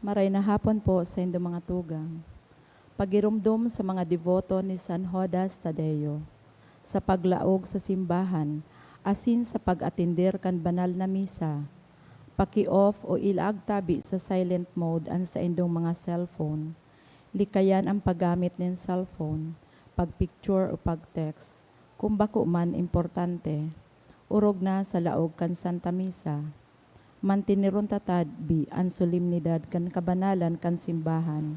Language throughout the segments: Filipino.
Maray na hapon po sa inyong mga tugang. Pagirumdum sa mga devoto ni San Judas Tadeo, sa paglaog sa simbahan, asin sa pag-atindir kan banal na misa, paki-off o ilag tabi sa silent mode an sa inyong mga cellphone. Likayan ang paggamit ng cellphone, pag-picture o pag-text. Kung bako man importante, urog na sa laog kan Santa Misa. Mantiniron tatadbi ang solemnidad kan kabanalan kan simbahan.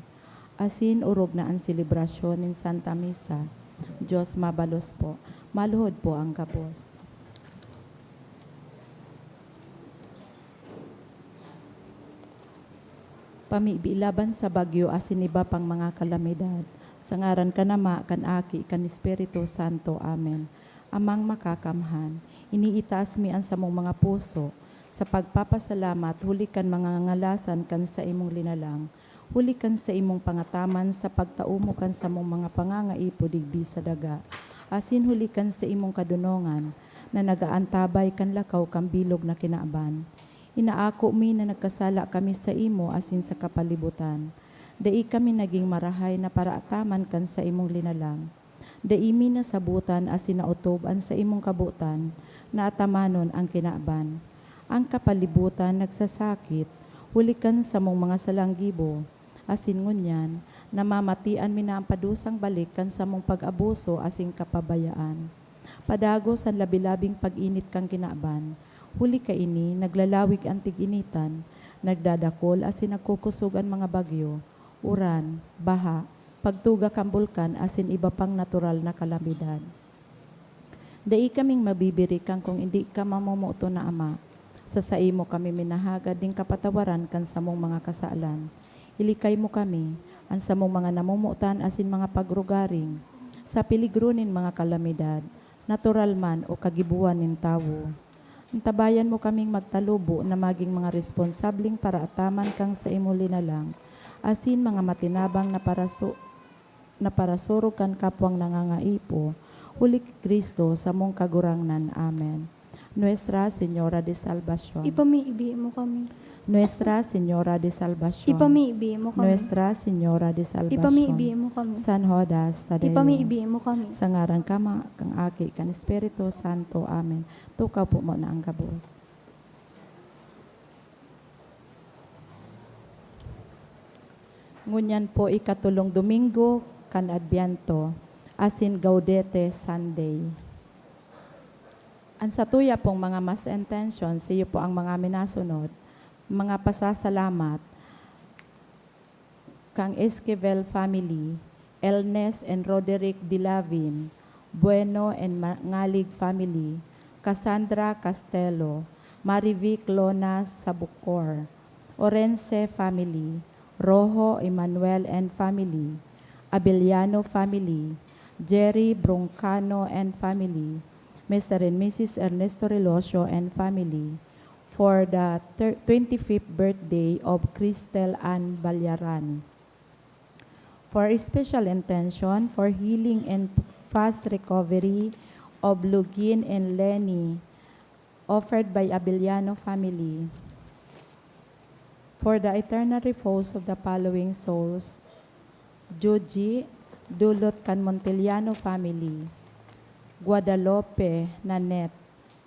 Asin urog na ang selebrasyon ng Santa Misa. Diyos mabalos po. Maluhod po ang kapos. Pamibilaban sa bagyo asin iba pang mga kalamidad. Sa ngaran kanama, kan aki, kan Espiritu Santo. Amen. Amang makakamhan, iniitaas mi ang samong mga puso, sa pagpapasalamat, hulikan mga ngalasan kan sa imong linalang, hulikan sa imong pangataman sa pagtaumo kan sa mong mga pangangaipo digdi sa daga, asin hulikan sa imong kadunongan, na nagaantabay kan lakaw kang bilog na kinaaban. Inaako mi na nagkasala kami sa imo asin sa kapalibutan. Dai kami naging marahay na paraataman kan sa imong linalang. Dai mi nasabutan asin nautob an sa imong kabutan, na atamanon ang kinaaban. Ang kapalibutan nagsasakit, hulikan sa mong mga salanggibo, asin ngunyan, namamatian mi na ang padusang balikan sa mong pag-abuso asing kapabayaan. Padagos ang labilabing pag-init kang kinaaban, huli ka ini, naglalawig ang tig-initan, nagdadakol asin nagkukusog ang mga bagyo, uran, baha, pagtuga kang bulkan asin iba pang natural na kalamidad. Dai kaming mabibirikan kung hindi ka mamumuto na Ama. Sa saimo kami minahagad ding kapatawaran kan samong mga kasalan. Ilikay mo kami, ang samong mga namumutan asin mga pagrugaring, sa piligrunin mga kalamidad, natural man o kagibuan ng tawo. Antabayan mo kaming magtalubo na maging mga responsabling paraataman kang sa imo linalang, asin mga matinabang na parasuro kan kapwang nangangaipo, huli Kristo sa mong kagurangnan. Amen. Nuestra Señora de Salvación. Ipamiibi mo kami. Nuestra Señora de Salvación. Ipamiibi mo kami. Nuestra Señora de Salvación. Ipamiibi mo kami. San Judas Tadeo. Ipamiibi mo kami. Sa ngaran kama, kang aki, kan Espiritu Santo. Amen. Tukaw po mo na ang kabos. Ngunyan po ikatulong Domingo, kan Adbiento, asin Gaudete Sunday. Ang satuya pong mga mas intention, siyo po ang mga minasunod, mga pasasalamat, kang Esquivel family, Elnes and Roderick Dilavin, Bueno and Ngalig family, Cassandra Castelo, Marivic Lona Sabucor, Orense family, Rojo Emmanuel and family, Abellano family, Jerry Broncano and family, Mr. and Mrs. Ernesto Relosio and family, for the 25th birthday of Cristel Ann Balyaran. For a special intention for healing and fast recovery of Lugin and Lenny, offered by Abellano family. For the eternal repose of the following souls, Joji Dulot Can Monteliano family, Guadalupe Nanet,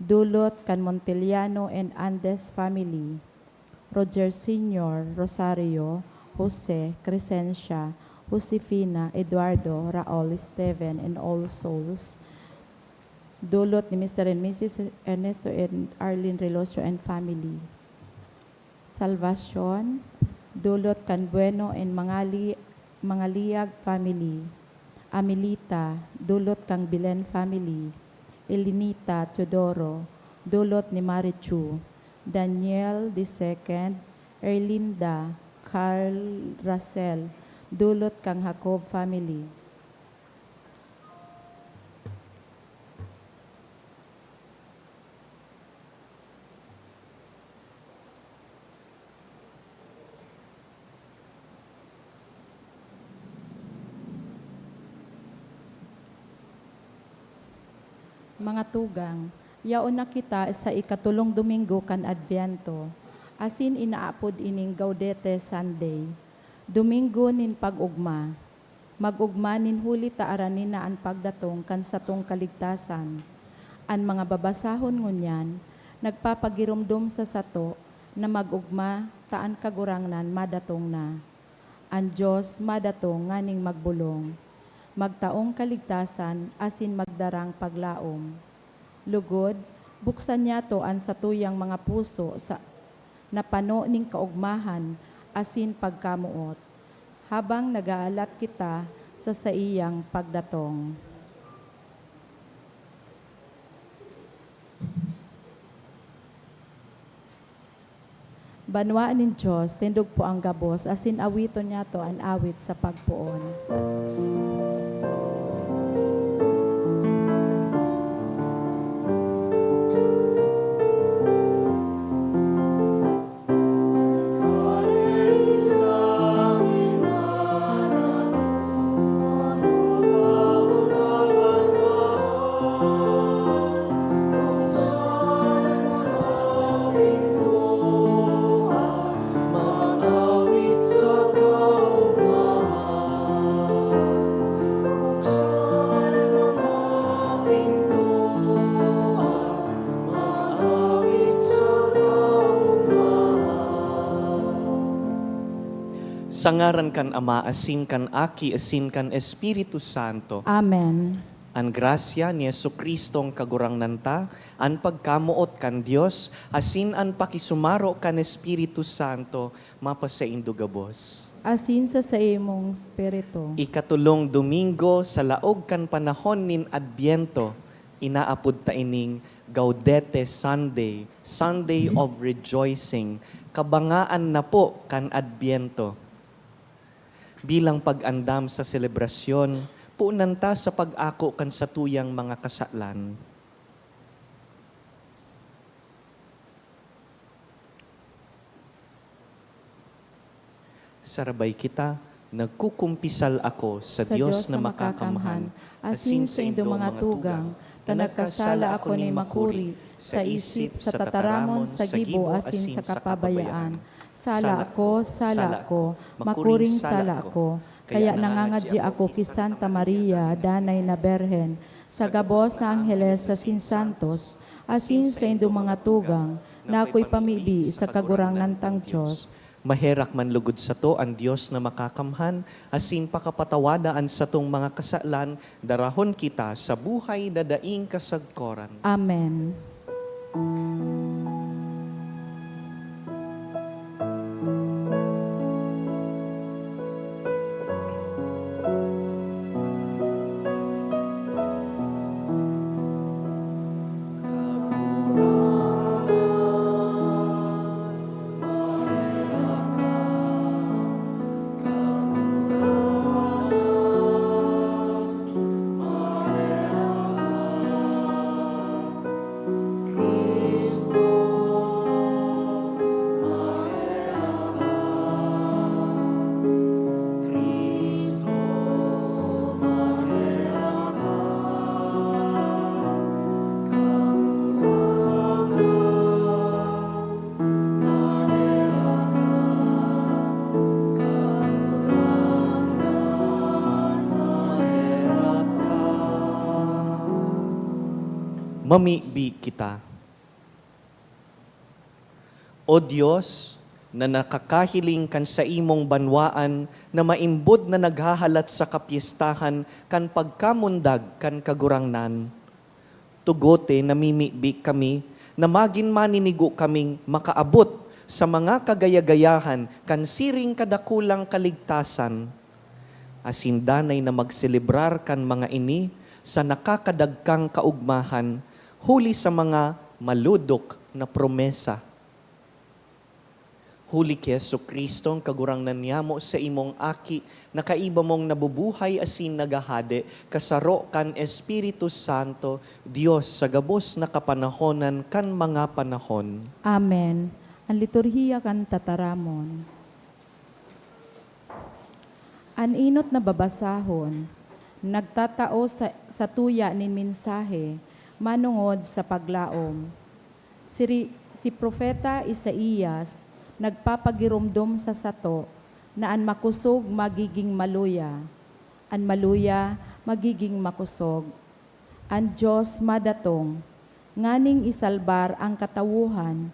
Dulot Can Monteliano and Andes family, Roger Sr., Rosario, Jose, Crescencia, Josefina, Eduardo, Raul, Steven, and all souls. Dulot ni Mr. and Mrs. Ernesto and Arlene Relosio and family. Salvacion, Dulot Can Bueno and Mangaliag family. Amelita, Dulot Kang Bilen family. Elinita Teodoro, Dulot ni Marichu. Daniel II, Erlinda, Carl Russell, Dulot Kang Jacob family. Mga tugang, yaon na kita sa ikatulong Domingo kan Adviento, Asin inaapod ining Gaudete Sunday. Domingo nin pag-ugma. Mag-ugma nin huli taaranin na ang pagdatong kan satong kaligtasan. An mga babasahon ngunyan, nagpapagirumdum sa sato na mag-ugma taan kagurangnan madatong na. Ang Diyos madatong nganing magbulong. Magtaong kaligtasan asin magdarang paglaom. Lugod, buksan niya to ang satuyang mga puso sa napano ning kaugmahan asin pagkamuot. Habang nagaalat kita sa saiyang pagdatong. Banwaan nin Diyos, tindog po ang gabos, asin awiton niya to ang awit sa pagpuon. Sangaran kan Ama, asin kan Aki, asin kan Espiritu Santo. Amen. An grasya ni Jesucristong kagurangnan ta, an pagkamuot kan Dios, asin an pakisumaro kan Espiritu Santo, mapasaindo gabos. Asin sa imong spirito. Ikatulong Domingo sa laog kan panahon nin Adbiento, inaapod ta ining Gaudete Sunday, Sunday of Rejoicing, kabangaan na po kan Adbiento. Bilang pag-andam sa selebrasyon, puunan ta sa pag-ako kan satuyang mga kasalan. Sarabay kita, nagkukumpisal ako sa Diyos na makakamhan, asin sa indong mga tugang, tanagkasala ako ni makuri, sa isip, sa tataramon, sa gibo, asin sa kapabayaan. Sala ko, makuring sala ko. Kaya nangangadya ako ki Santa Maria, danay na Berhen, sa gabos na Angeles sa Sinsantos, asin sa indong mga tugang, na ako'y pamibi sa kagurangan tang Diyos. Maherak man lugod sa to ang Diyos na makakamhan, asin pakapatawadaan sa tong mga kasalan, darahon kita sa buhay dadaing kasagkoran. Amen. Mamibi kita. O Diyos, na nakakahiling kan sa imong banwaan na maimbod na naghahalat sa kapiestahan kan pagkamundag kan kagurangnan. Tugote namimibi kami na magin maninigo kaming makaabot sa mga kagayagayahan kan siring kadakulang kaligtasan. Asindanay na magselebrar kan mga ini sa nakakadagkang kaugmahan huli sa mga maludok na promesa. Huli ki Jesucristo, kagurangnan niyamo sa imong aki, na kaiba mong nabubuhay asin nagahade, kasaro kan Espiritu Santo, Diyos sa gabos na kapanahonan kan mga panahon. Amen. Ang liturhiya kan tataramon. An inot na babasahon, nagtatao sa tuya nin mensahe, manungod sa paglaom. Si Propeta Isaías, nagpapagirumdum sa sato, na an makusog magiging maluya, an maluya magiging makusog. Ang Diyos madatong, nganing isalbar ang katawuhan,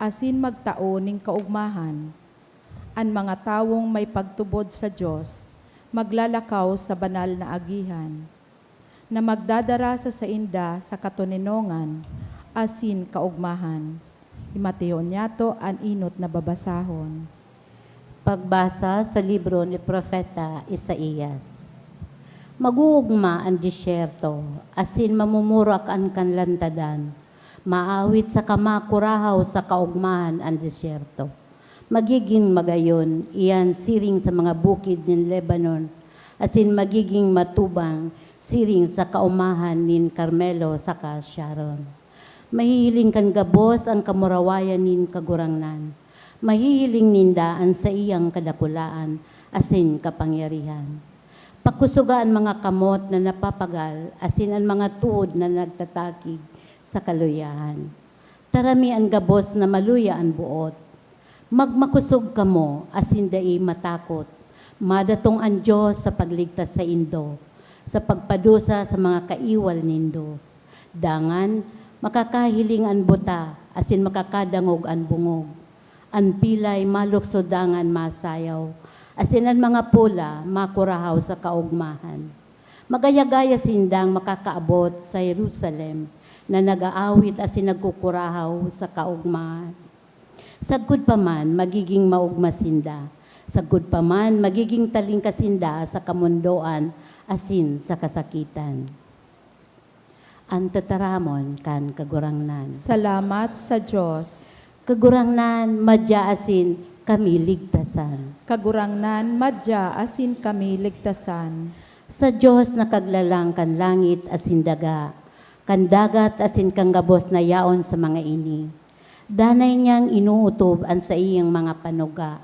asin magtao ning kaugmahan. Ang mga tawong may pagtubod sa Diyos, maglalakaw sa banal na agihan, na magdadara sa sainda sa katuninongan, asin kaugmahan. Mateo niyato an inot na babasahon. Pagbasa sa libro ni Propeta Isaías. Maguugma ang disyerto, asin mamumurak ang kanlantadan. Maawit sa kamakurahaw sa kaugmahan ang disyerto. Magiging magayon, iyan siring sa mga bukid ng Lebanon, asin magiging matubang, siring sa kaumahan nin Carmelo sa Sharon. Mahihiling kan gabos ang kamurawayan nin kagurangnan. Mahihiling ninda ang sa iyang kadakulaan, asin kapangyarihan. Pakusugaan mga kamot na napapagal, asin ang mga tuod na nagtatakig sa kaluyahan. Tarami ang gabos na maluya ang buot. Magmakusog kamo, asin dai matakot. Madatong ang Diyos sa pagligtas sa indo, sa pagpadusa sa mga kaiwal nindo. Dangan, makakahiling ang buta, asin makakadangog ang bungog. Ang pilay maluksodangan masayaw, asin ang mga pula makurahaw sa kaugmahan. Magayagaya sindang makakaabot sa Jerusalem na nag-aawit asin nagkukurahaw sa kaugmahan. Sagud pa man magiging maugma sinda, sagud pa man magiging talingkasinda sa kamundoan asin sa kasakitan. Ang tataramon kan kagurangnan. Salamat sa Diyos. Kagurangnan madya asin kami ligtasan. Kagurangnan, madya, asin kami ligtasan. Sa Diyos na kaglalang kan langit asin daga, kan dagat asin kang gabos na yaon sa mga ini. Danay niyang inuutob ang sa iyang mga panuga.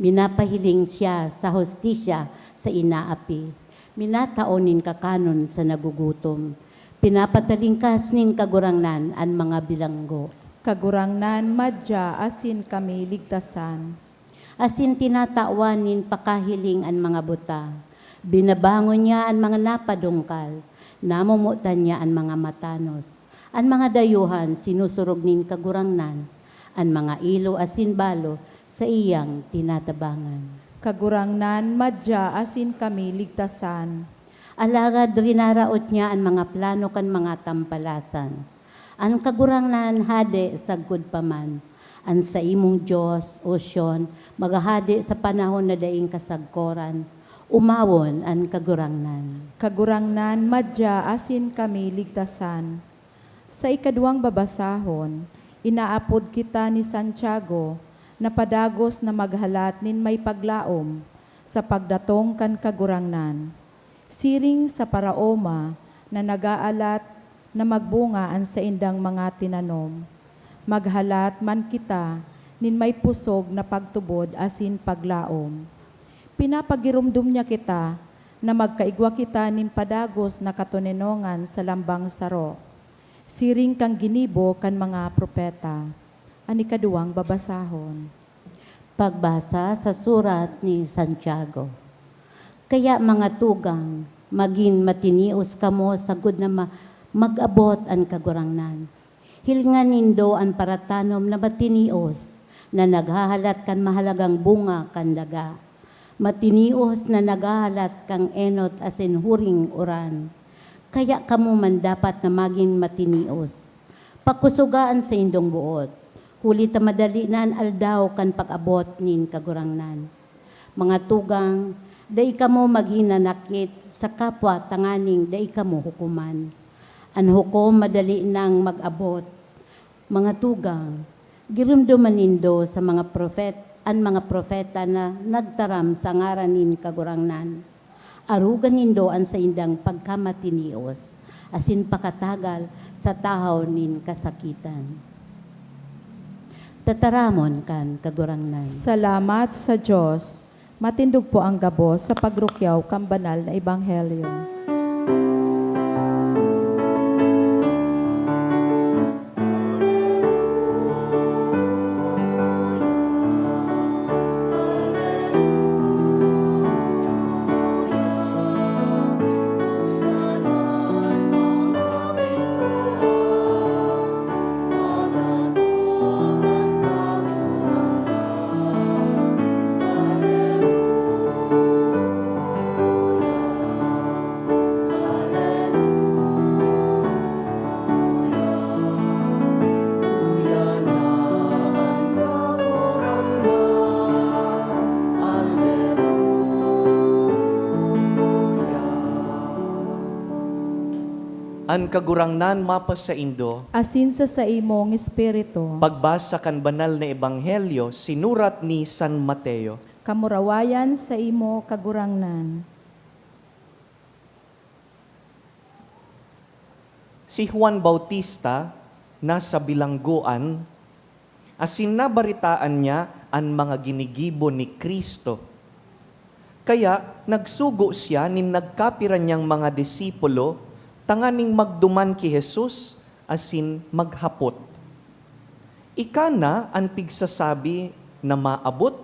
Minapahiling siya sa hostisya sa inaapi. Minataonin kakanon sa nagugutom. Pinapatalingkas nin kagurangnan ang mga bilanggo. Kagurangnan, madya, asin kami ligtasan. Asin tinataawanin pakahiling ang mga buta. Binabangon niya ang mga napadungkal. Namumutan niya ang mga matanos. Ang mga dayuhan sinusurog nin kagurangnan. Ang mga ilo asin balo sa iyang tinatabangan. Kagurangnan, madya, asin kami ligtasan. Alagad rinaraot niya ang mga plano kan mga tampalasan. Ang kagurangnan hade sagud paman. Ang sa imong Diyos, O Sion, magahadi sa panahon na daing kasagkoran. Umawon ang kagurangnan. Kagurangnan, madya, asin kami ligtasan. Sa ikaduang babasahon, inaapod kita ni Santiago na padagos na maghalat nin may paglaom sa pagdatong kan kagurangnan. Siring sa paraoma na nagaalat na magbungaan sa indang mga tinanom. Maghalat man kita, nin may pusog na pagtubod asin paglaom. Pinapagirumdum niya kita, na magkaigwa kita nin padagos na katuninongan sa lambang saro. Siring kang ginibo kan mga propeta. Ani kaduwang babasahon. Pagbasa sa surat ni Santiago. Kaya mga tugang, maging matinios kamo sagud na mag-abot ang kagurangnan. Hilingan nindo ang paratanom na matinios na naghahalat kan mahalagang bunga kan daga. Matinios na naghahalat kang enot asin huring uran. Kaya kamo man dapat na maging matinios. Pakusugaan sa indong buot. Huli ta madali na ang aldaw kan pag-abot nin kagurangnan. Mga tugang, dai kamo maghinanakit sa kapwa tanganing dai kamo hukuman. Ang hukom madali nang mag-abot. Mga tugang, girumduman nindo sa mga propeta na nagtaram sa ngaran nin kagurangnan. Arugan nindo ang sa indang pagkamatinios, asin pakatagal sa tahaw nin kasakitan. Tataramon kan kagurangnan. Salamat sa Diyos. Matindog po ang gabos sa pagrukyaw kang banal na ebanghelyo. An kagurangnan mapa sa Indo, asin sa imong espiritu, pagbasa kan banal na ebanghelyo, sinurat ni San Mateo. kamurawayan sa imo kagurangnan. Si Juan Bautista, nasa bilangguan, asin nabaritaan niya ang mga ginigibo ni Kristo. Kaya nagsugo siya nin nagkapiran niyang mga disipulo, tanganing magduman ki Jesus, asin maghapot. Ika na ang pigsasabi na maabot,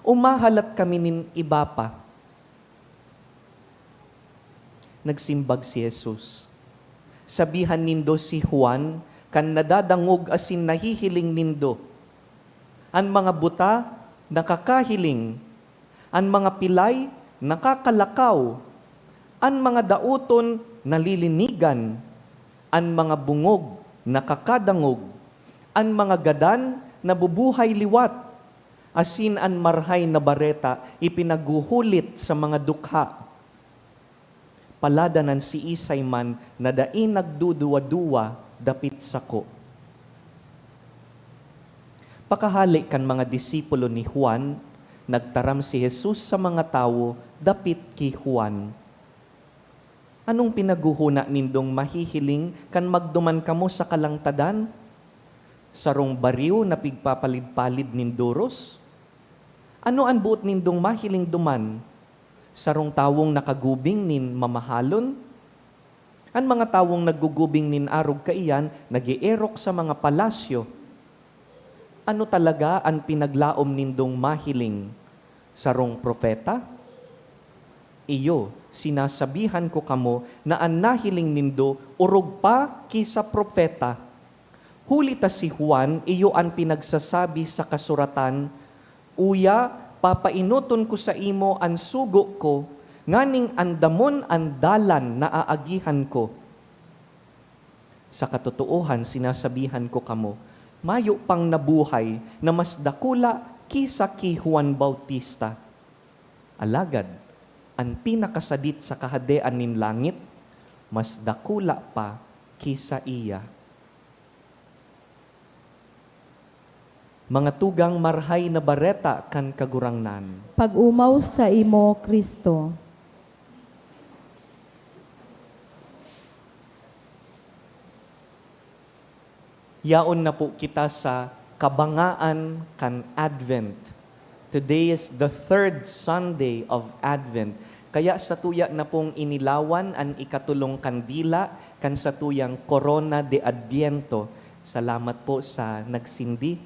umahalat kami nin iba pa. Nagsimbag si Jesus. Sabihan nindo si Juan, kan nadadangog asin nahihiling nindo. Ang mga buta, nakakahiling. Ang mga pilay, nakakalakaw. Ang mga dauton, nalilinigan. Ang mga bungog, nakakadangog. Ang mga gadan, nabubuhay liwat. Asin ang marhay na bareta, ipinaguhulit sa mga dukha. Paladanan si Isay man na dain nagduduwa-duwa dapit sako. Pakahali kan mga disipulo ni Juan, nagtaram si Jesus sa mga tao dapit ki Juan. Anong pinaguhuna nindong mahihiling kan magduman kamo sa kalangtadan? Sarong bariw na pigpapalid-palid nindoros? Ano ang buot nindong mahiling duman? Sarong tawong nakagubing nin mamahalon? Ang mga tawong naggugubing nin arog kaiyan, nag-ierok sa mga palasyo. Ano talaga ang pinaglaom nindong mahiling? Sarong propeta? Iyo, sinasabihan ko kamo na ang nahiling nindo urog pa kisa propeta. Huli ta si Juan, iyo ang pinagsasabi sa kasuratan, Uya, papainuton ko sa imo ang sugo ko, nganing andamon ang dalan na aagihan ko. Sa katotohan, sinasabihan ko kamo, mayo pang nabuhay na mas dakula kisa ki Juan Bautista. Alagad, ang pinakasadit sa kahadean nin langit, mas dakula pa kisa iya. Mga tugang marhay na bareta kan kagurangnan. Pag-umaw sa imo, Kristo. Yaon na po kita sa kabangaan kan Advent. Today is the third Sunday of Advent. Kaya sa tuya na pong inilawan ang ikatulong kandila kan sa tuyang Corona de Adviento. Salamat po sa nagsindi.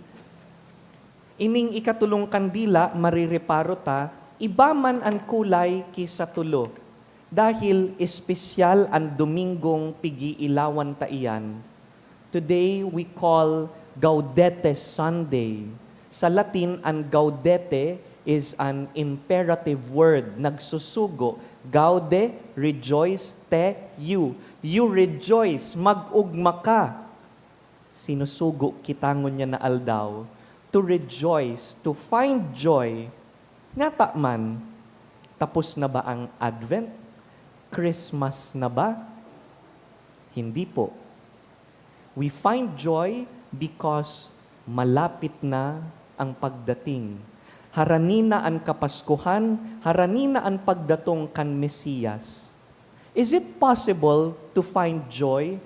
Ining ikatulong kandila, marireparo ta, iba man ang kulay kisa tulo. Dahil espesyal ang Domingong pigiilawan ta iyan. Today we call Gaudete Sunday. Sa Latin, ang gaudete is an imperative word. Nagsusugo. Gaude, rejoice, te, you. You rejoice, mag-ugma ka. Sinusugo kitangon niya na aldaw. To rejoice, to find joy. Nga man, tapos na ba ang Advent? Christmas na ba? Hindi po. We find joy because malapit na ang pagdating. Haranina ang Kapaskuhan, haranina ang pagdatong kan Mesiyas. Is it possible to find joy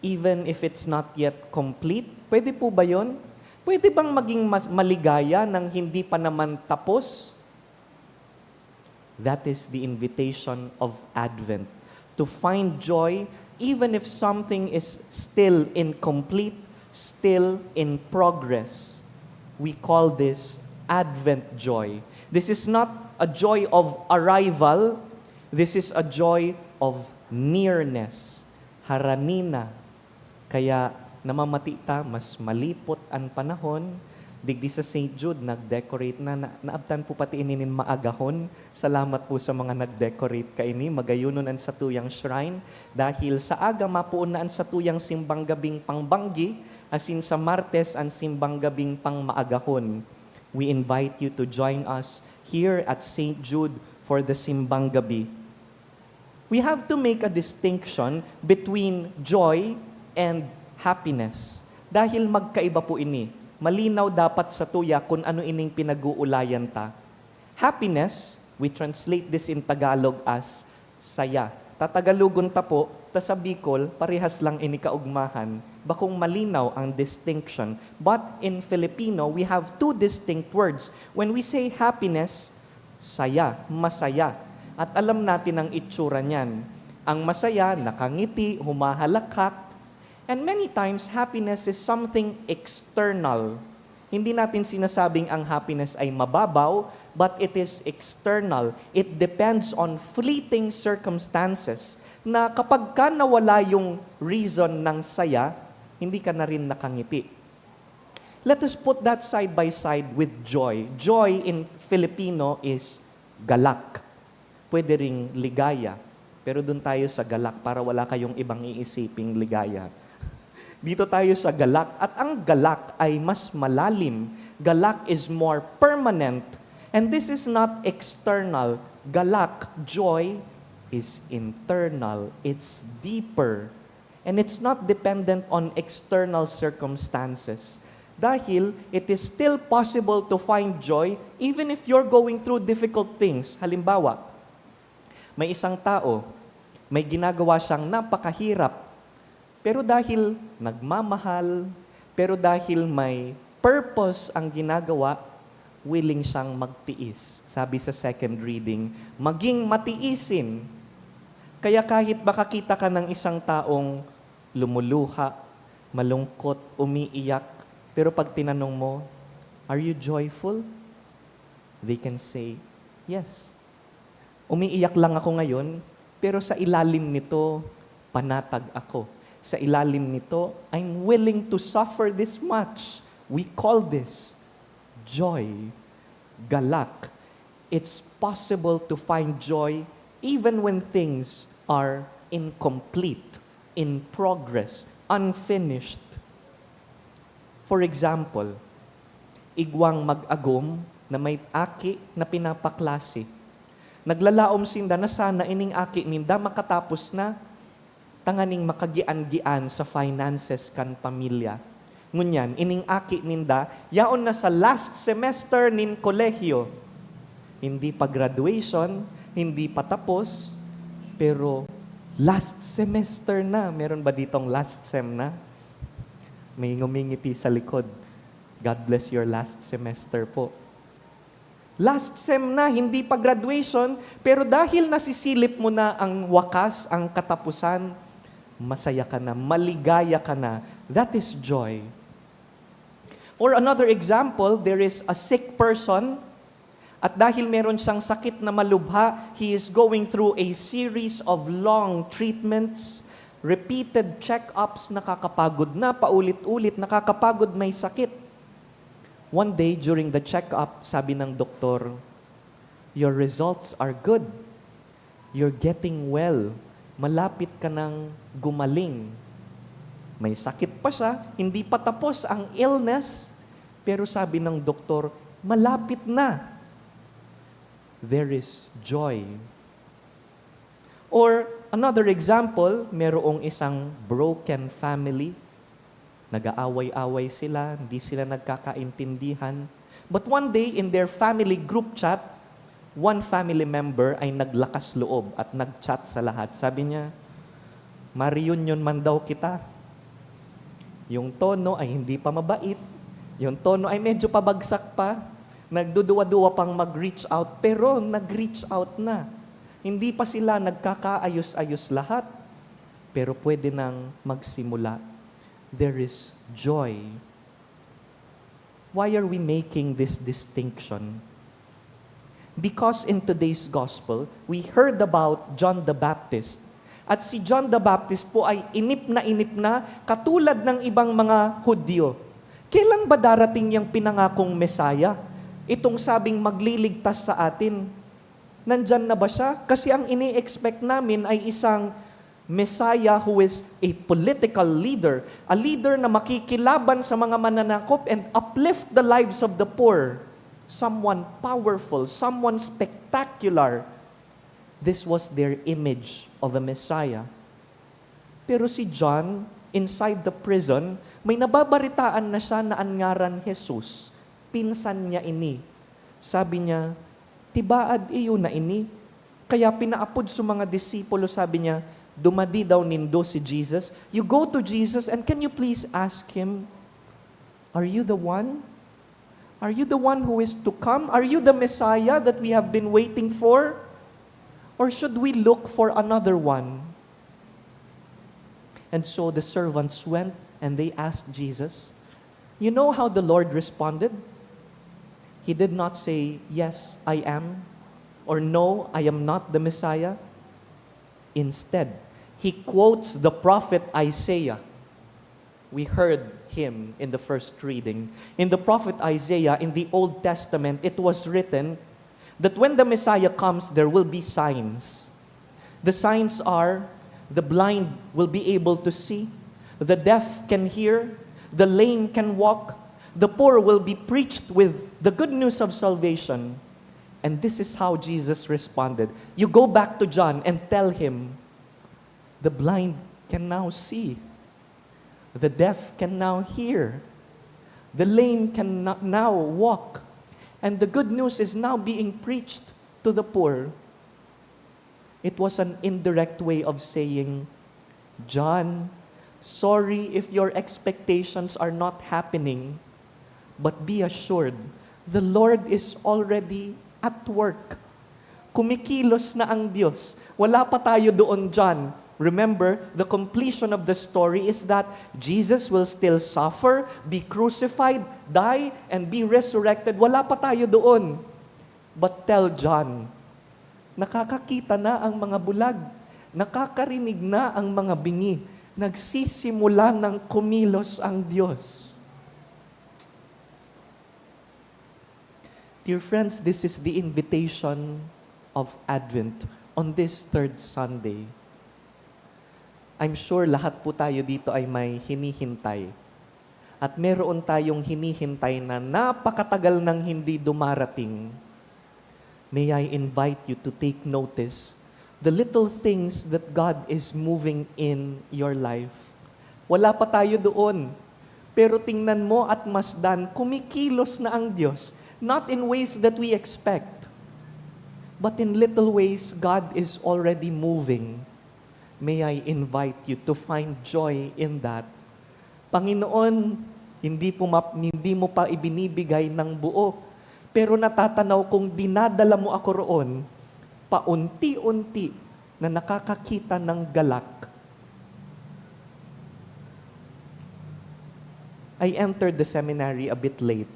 even if it's not yet complete? Pwede po ba yun? Pwede bang maging maligaya nang hindi pa naman tapos? That is the invitation of Advent. To find joy even if something is still incomplete, still in progress. We call this Advent joy. This is not a joy of arrival. This is a joy of nearness. Haranina. Kaya namamati ta, mas malipot ang panahon. Digdi sa St. Jude, nag-decorate na. Naabtan po pati ininin maagahon. Salamat po sa mga nag-decorate kaini. Magayunon ang satuyang shrine. Dahil sa aga, mapuon na ang satuyang simbang gabing pangbanggi, asin sa Martes, ang simbang gabing pang maagahon. We invite you to join us here at St. Jude for the simbang gabi. We have to make a distinction between joy and happiness. Dahil magkaiba po ini. Malinaw dapat sa tuya kung ano ining pinag-uulayan ta. Happiness, we translate this in Tagalog as saya. Tatagalugon ta po, ta sa Bicol, parehas lang ini kaugmahan. Bakong malinaw ang distinction. But in Filipino, we have two distinct words. When we say happiness, saya, masaya. At alam natin ang itsura niyan. Ang masaya, nakangiti, humahalakhak. And many times, happiness is something external. Hindi natin sinasabing ang happiness ay mababaw, but it is external. It depends on fleeting circumstances na kapag ka nawala yung reason ng saya, hindi ka na rin nakangiti. Let us put that side by side with joy. Joy in Filipino is galak. Pwede ring ligaya. Pero dun tayo sa galak para wala kayong ibang iisiping ligaya. Dito tayo sa galak. At ang galak ay mas malalim. Galak is more permanent. And this is not external. Galak, joy, is internal. It's deeper. And it's not dependent on external circumstances. Dahil it is still possible to find joy even if you're going through difficult things. Halimbawa, may isang tao, may ginagawa siyang napakahirap. Pero dahil nagmamahal, pero dahil may purpose ang ginagawa, willing siyang magtiis. Sabi sa second reading, maging matiisin. Kaya kahit makakita ka ng isang taong lumuluha, malungkot, umiiyak, pero pag tinanong mo, are you joyful? They can say, yes. Umiiyak lang ako ngayon, pero sa ilalim nito, panatag ako. Sa ilalim nito, I'm willing to suffer this much. We call this joy, galak. It's possible to find joy even when things are incomplete, in progress, unfinished. For example, igwang mag-agom na may aki na pinapaklase. Naglalaom sinda na sana ining aki ninda makatapos na tanganing makagian-gian sa finances kan pamilya. Ngunyan, ining aki ninda, yaon na sa last semester nin kolehiyo. Hindi pa graduation, hindi pa tapos, pero last semester na. Meron ba ditong last sem na? May ngumingiti sa likod. God bless your last semester po. Last sem na, hindi pa graduation, pero dahil nasisilip mo na ang wakas, ang katapusan, masaya ka na, maligaya ka na. That is joy. Or another example, there is a sick person at dahil meron siyang sakit na malubha, he is going through a series of long treatments, repeated check-ups, nakakapagod na, paulit-ulit, nakakapagod, may sakit. One day during the check-up, sabi ng doktor, your results are good. You're getting well. Malapit ka nang gumaling. May sakit pa siya, hindi pa tapos ang illness, pero sabi ng doktor, malapit na. There is joy. Or another example, merong isang broken family. Nag-aaway-away sila, hindi sila nagkakaintindihan. But one day in their family group chat, one family member ay naglakas loob at nag-chat sa lahat. Sabi niya, ma-reunion man daw kita. Yung tono ay hindi pa mabait. Yung tono ay medyo pabagsak pa. Nagduduwa-duwa pang mag-reach out, pero nag-reach out na. Hindi pa sila nagkakaayos-ayos lahat, pero pwede nang magsimula. There is joy. Why are we making this distinction? Because in today's gospel, we heard about John the Baptist. At si John the Baptist po ay inip na katulad ng ibang mga Hudyo. Kailan ba darating yung pinangakong Mesaya? Itong sabing magliligtas sa atin. Nandyan na ba siya? Kasi ang ini-expect namin ay isang Messiah who is a political leader, a leader na makikilaban sa mga mananakop and uplift the lives of the poor. Someone powerful, someone spectacular. This was their image of a Messiah. Pero si John, inside the prison, may nababaritaan na siya na ang ngaran Jesus. Pinsan niya ini. Sabi niya, tibaad iyo na ini. Kaya pinaapod sa mga disipulo, sabi niya, dumadi daw nindo si Jesus. You go to Jesus and can you please ask him, are you the one? Are you the one who is to come? Are you the Messiah that we have been waiting for? Or should we look for another one? And so the servants went and they asked Jesus. You know how the Lord responded? He did not say, yes, I am, or no, I am not the Messiah. Instead, he quotes the prophet Isaiah. We heard him in the first reading. In the prophet Isaiah, in the Old Testament, it was written that when the Messiah comes, there will be signs. The signs are, the blind will be able to see, the deaf can hear, the lame can walk, the poor will be preached with the good news of salvation. And this is how Jesus responded. You go back to John and tell him, the blind can now see, the deaf can now hear, the lame can now walk, and the good news is now being preached to the poor. It was an indirect way of saying, John, sorry if your expectations are not happening, but be assured, the Lord is already at work. Kumikilos na ang Diyos. Wala pa tayo doon, John. Remember, the completion of the story is that Jesus will still suffer, be crucified, die, and be resurrected. Wala pa tayo doon. But tell John, nakakakita na ang mga bulag, nakakarinig na ang mga bingi, nagsisimula ng kumilos ang Diyos. Dear friends, this is the invitation of Advent on this third Sunday. I'm sure lahat po tayo dito ay may hinihintay. At meron tayong hinihintay na napakatagal nang hindi dumarating. May I invite you to take notice the little things that God is moving in your life. Wala pa tayo doon. Pero tingnan mo at masdan, kumikilos na ang Diyos. Not in ways that we expect, but in little ways, God is already moving. May I invite you to find joy in that. Panginoon, hindi mo pa ibinibigay ng buo, pero natatanaw kong dinadala mo ako roon, paunti-unti na nakakakita ng galak. I entered the seminary a bit late.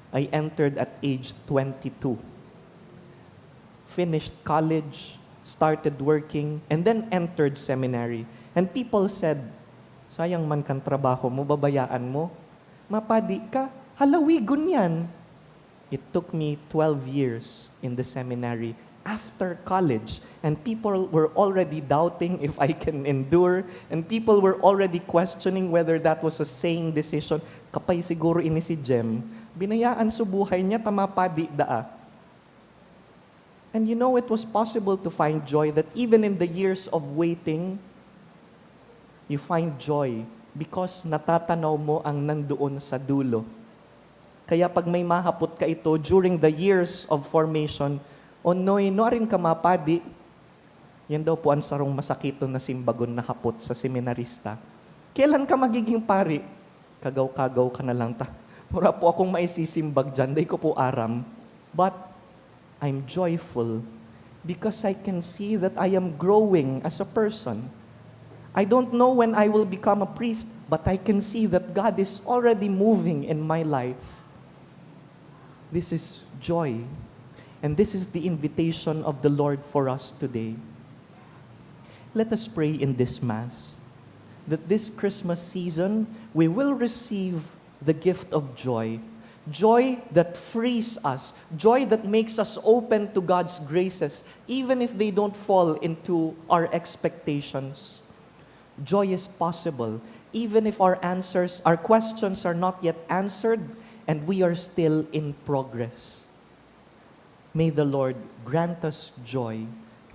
I entered at age 22. Finished college, started working, and then entered seminary. And people said, sayang man kang trabaho mo, babayaan mo. Mapadi ka, halawigon yan. It took me 12 years in the seminary after college. And people were already doubting if I can endure. And people were already questioning whether that was a sane decision. Kapay siguro ini si Jem. Binayaan sa buhay niya, tamapadi daa. And you know, it was possible to find joy that even in the years of waiting, you find joy because natatanaw mo ang nandoon sa dulo. Kaya pag may mahapot ka ito during the years of formation, onoy, no rin ka mapadi, yan daw po ang sarong masakito na simbagon na hapot sa seminarista. Kailan ka magiging pari? Kagaw-kagaw ka na lang ta. Mura po akong maisisimbag dyan, day ko po aram. But I'm joyful because I can see that I am growing as a person. I don't know when I will become a priest, but I can see that God is already moving in my life. This is joy. And this is the invitation of the Lord for us today. Let us pray in this Mass that this Christmas season we will receive the gift of joy. Joy that frees us. Joy that makes us open to God's graces, even if they don't fall into our expectations. Joy is possible, even if our questions are not yet answered, and we are still in progress. May the Lord grant us joy.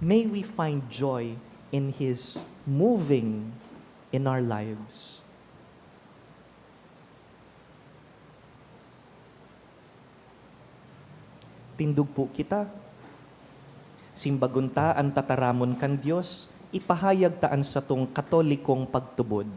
May we find joy in His moving in our lives. Tindog po kita. Simbagunta ang tataramon kan Dios, ipahayag taan sa tong katolikong pagtubod.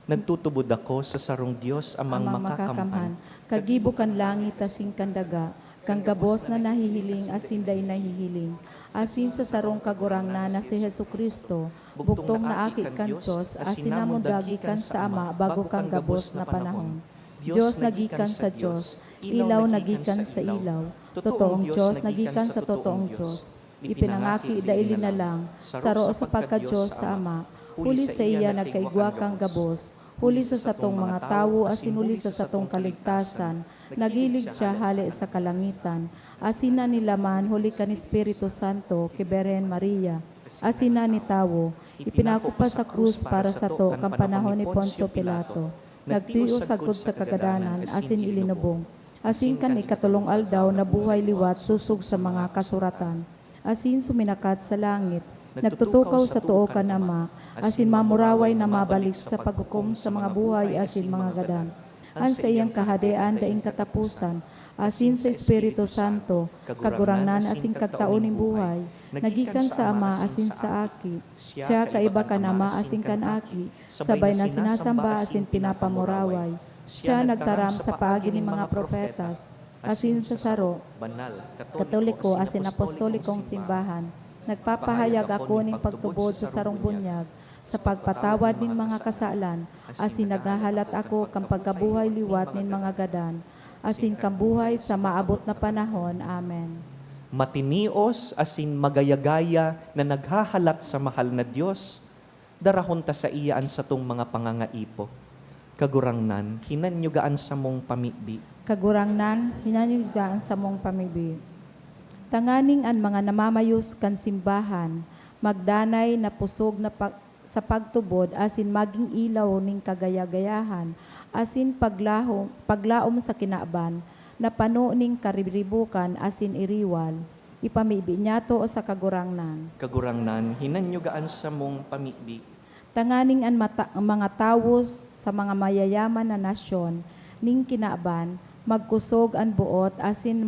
Nagtutubod ako sa sarong Dios amang makakamhan. Kagibukan langit asing kandaga, kang gabos na nahihiling asin day nahihiling. Asin sa sarong kagurang na si Hesu Kristo, buktong na akit kan Diyos, asin namon dagikan sa Ama, bago kang gabos na panahon. Diyos nagikan sa Diyos, ilaw nagikan sa ilaw, totoong Diyos nagikan sa totoong Diyos. Ipinangaki daili na lang, saro sa pagka-Diyos sa Ama, huli sa iya nagkaigwa kang gabos, huli sa satong mga tawo asin huli sa satong kaligtasan, nagilig siya hali sa kalangitan, asina ni laman huli kan Espiritu Santo, kiberen Maria, asina ni tawo, ipinakupa sa krus para sa to, kang panahon ni Poncio Pilato, nagtuyo sagkod sa kagadanan, asin ilinubong, asin kan ikatulong aldaw na buhay liwat susug sa mga kasuratan, asin suminakat sa langit, nagtutukaw sa tuo ka nama, asin mamuraway na mabalik sa paghukom sa mga buhay asin mga gadan. An sa iyang kahadean daing katapusan, asin sa Espiritu Santo, kagurangnan asin kagtauning buhay, nagikan sa Ama asin sa aki, siya kaiba ka nama asin kan aki, sabay na sinasamba asin pinapamuraway, siya nagtaram sa paagi ni mga profetas, asin sa saro, banal, katoliko asin apostolikong simbahan, nagpapahayag ako ning pagtubod sa sarong bunyag, sa pagpatawad nin mga kasalan, asin naghahalat ako kang pagkabuhay liwat nin mga gadan, asin kang buhay sa maabot na panahon. Amen. matinios asin magayagaya na naghahalat sa mahal na Diyos, darahon ta sa iyaan sa tong mga pangangaipo. Kagurangnan, hinanyugaan sa mong pamigdi. Kagurangnan, hinanigaan sa mong pamibi. Tanganing an mga namamayos kan simbahan, magdanay na pusog na sa pagtubod, asin maging ilaw ning kagayagayahan, asin paglaom sa kinaban, na pano ning karibribukan, asin iriwal, ipamibi niya to sa kagurangnan. Kagurangnan, hinanyugaan sa mong pamigdi. Tanganing ang mga tawos sa mga mayayaman na nasyon, ning kinaban, magkusog ang buot, asin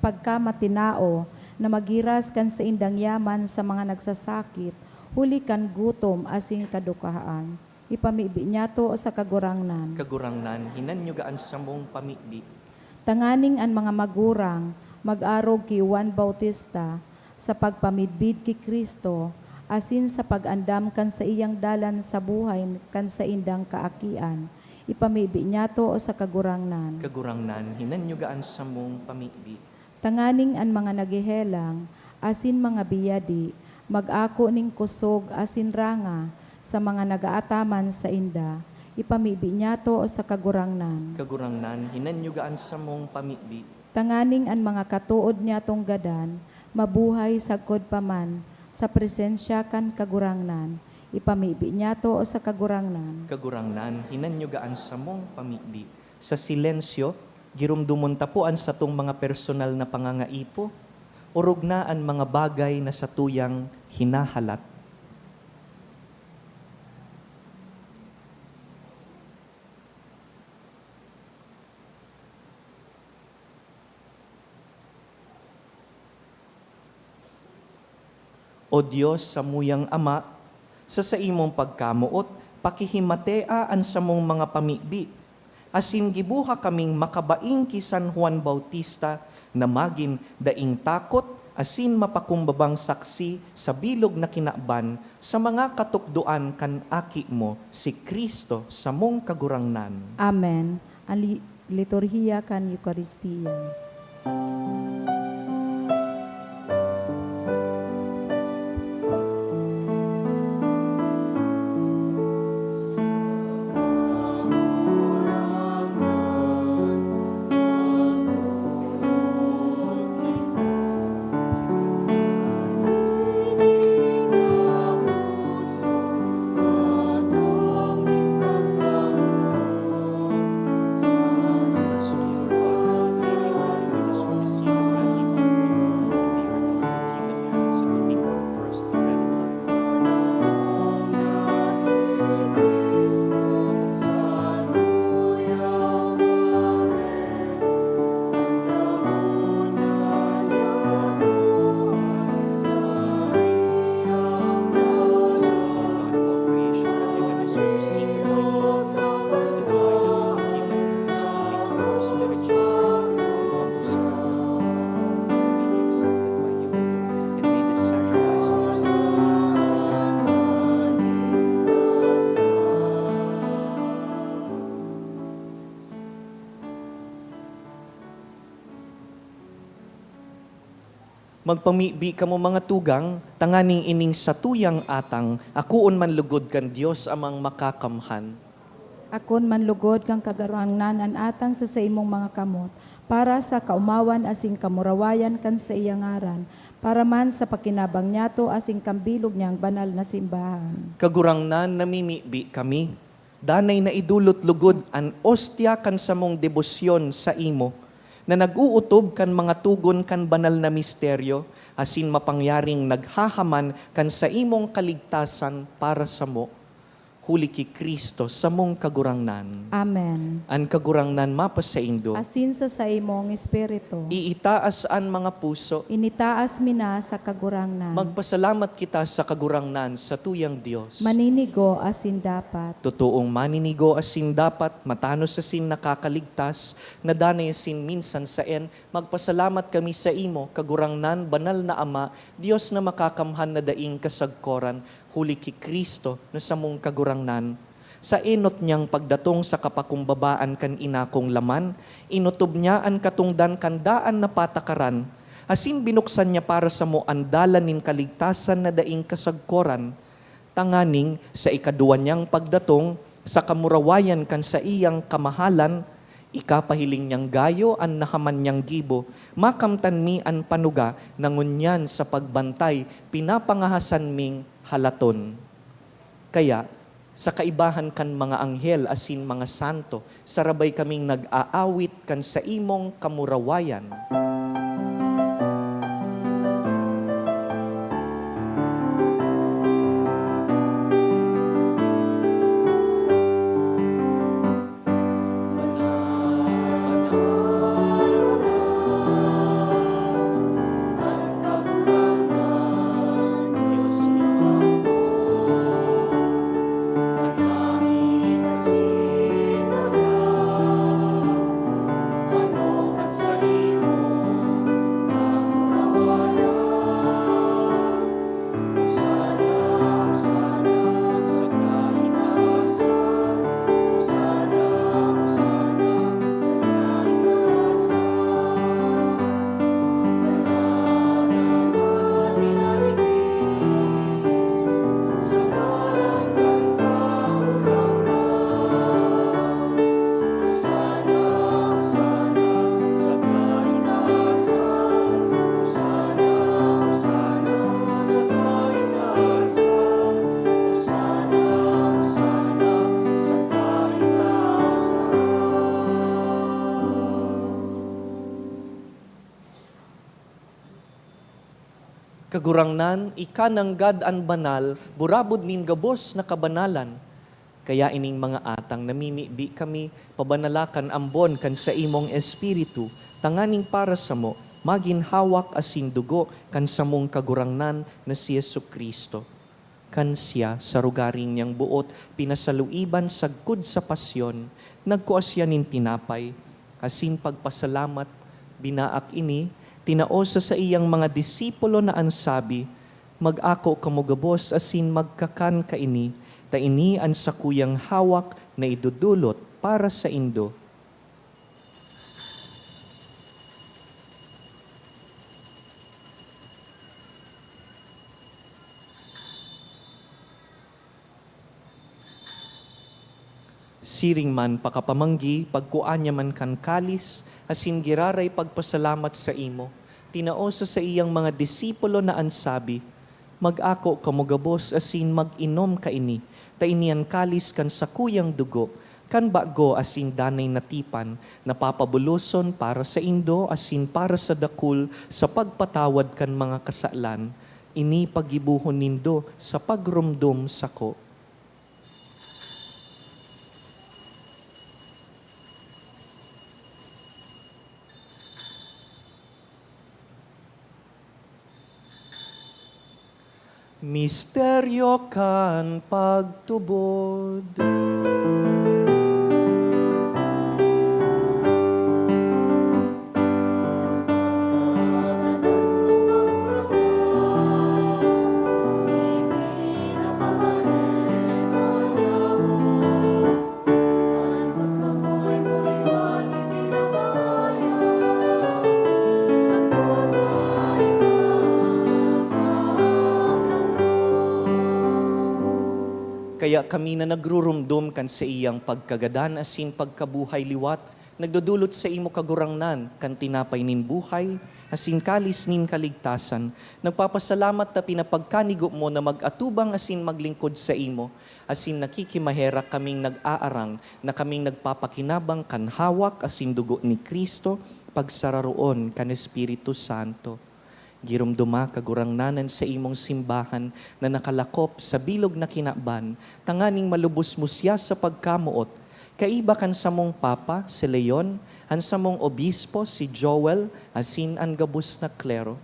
pagkamatinao, na magiras kan sa indang yaman sa mga nagsasakit, huli kan gutom, asin kadukahaan. Ipamibi niya to sa kagurangnan. Kagurangnan, hinanyugaan sa mong pamigdi. Tanganing ang mga magurang, mag-arog ki Juan Bautista, sa pagpamidbid ki Kristo, asin sa pag-andam kan sa iyang dalan sa buhay kan sa indang kaakian, ipamibi niya to sa kagurangnan. Kagurangnan, hinanyugaan sa mong pamigdi. Tanganing ang mga nagihelang, asin mga biyadi, mag-ako ning kusog asin ranga sa mga nagaataman sa inda, ipamibi niya to sa kagurangnan. Kagurangnan, hinanyugaan sa mong pamigdi. Tanganing ang mga katuod niya tong gadan, mabuhay sagkod paman, sa presensya kan kagurangnan, ipamibi niya to sa kagurangnan. Kagurangnan, hinanyugaan sa mong pamigdi. Sa silensyo, girumdumon tapuan sa tong mga personal na pangangaipo, urog na ang mga bagay na sa tuyang hinahalat. O Diyos sa muyang Ama, sa imong pagkamuot, pakihimatea an sa mong mga pamigbi. Asin gibuha kaming makabaing ki San Juan Bautista na magin daing takot, asin mapakumbabang saksi sa bilog na kinaban sa mga katukduan kan aki mo, si Kristo sa mong kagurangnan. Amen. Ang liturhiya kan Eucharistia. Magpamibi ka mo mga tugang, tanganing ining sa tuyang atang, akuon man lugod kan Dios amang makakamhan. Akon manlugod kang kagarangnan atang sa imong mga kamot, para sa kaumawan asing kamurawayan kan sa iyang ngaran, para man sa pakinabang niyato asing kambilog niyang banal na simbahan. Kagurangnan namimibi kami, danay na idulot lugod an ostya kan samong debosyon sa imo, na nag-uutob kan mga tugon kan banal na misteryo, asin mapangyaring naghahaman kan sa imong kaligtasan para sa mo. Huli ki Kristo sa mong kagurangnan. Amen. An kagurangnan mapas sa indo. Asin sa imong espiritu, Iitaas an mga puso. initaas mina sa kagurangnan. Magpasalamat kita sa kagurangnan sa tuyang Diyos. Maninigo asin dapat. Totoong maninigo asin dapat, matanos asin nakakaligtas, nadanay asin minsan sa en, magpasalamat kami sa imo, kagurangnan, banal na Ama, Diyos na makakamhan na daing kasagkoran, huli ki Kristo na sa mong kagurangnan. Sa enot niyang pagdatong sa kapakumbabaan kan inakong laman, inutob niya ang katungdan kandaan na patakaran, asin binuksan niya para sa mo andalan nin kaligtasan na daing kasagkoran, tanganing sa ikaduwa niyang pagdatong, sa kamurawayan kan sa iyang kamahalan, ikapahiling niyang gayo an nahaman niyang gibo, makamtan mi an panuga, nangunyan sa pagbantay, pinapangahasan ming halaton. Kaya, sa kaibahan kan mga anghel asin mga santo, sarabay kaming nag-aawit kan sa imong kamurawayan. Kagurangnan, ikananggad an banal, burabod nin gabos na kabanalan. Kaya ining mga atang namimibi kami, pabanalakan ambon kan sa imong espiritu, tanganing para sa mo, magin hawak asin dugo kan sa mong kagurangnan na si Yesu Kristo. Kan siya sa rugaring niyang buot, pinasaluiban sagkod sa pasyon, nagkuas yan nin tinapay, asin pagpasalamat, binaak ini, tinaosa sa iyang mga disipulo na ansabi, mag-ako kamugabos asin magkakan kaini, ta ini ang sakuyang hawak na idudulot para sa indo. Siring man pakapamanggi, pagkuanya man kan kalis, asin giraray pagpasalamat sa imo. Tinaosa sa iyang mga disipulo na ansabi, mag-ako kamugabos asin mag-inom kaini, ta inian kalis kan sakuyang dugo, kan bago asin danay natipan, napapabuloson para sa indo asin para sa dakul, sa pagpatawad kan mga kasalan, ini pagibuhon nindo sa pagrumdum sako. Misteryo kan pagtubod. Kaya kami na nagrurumdum kan sa iyang pagkagadan asin pagkabuhay liwat, nagdudulot sa imo kagurangnan kan tinapay nin buhay, asin kalis nin kaligtasan. Nagpapasalamat na pinapagkanigo mo na mag-atubang asin maglingkod sa imo, asin nakikimahera kaming nag-aarang na kaming nagpapakinabang kan hawak asin dugo ni Kristo, pagsararoon kan Espiritu Santo. Girumduma kagurangnanan sa imong simbahan na nakalakop sa bilog na kinaban, tanganing malubos mo siya sa pagkamuot. Kaiba kan sa mong Papa, si Leon, an sa mong Obispo, si Joel, asin an gabus na klero.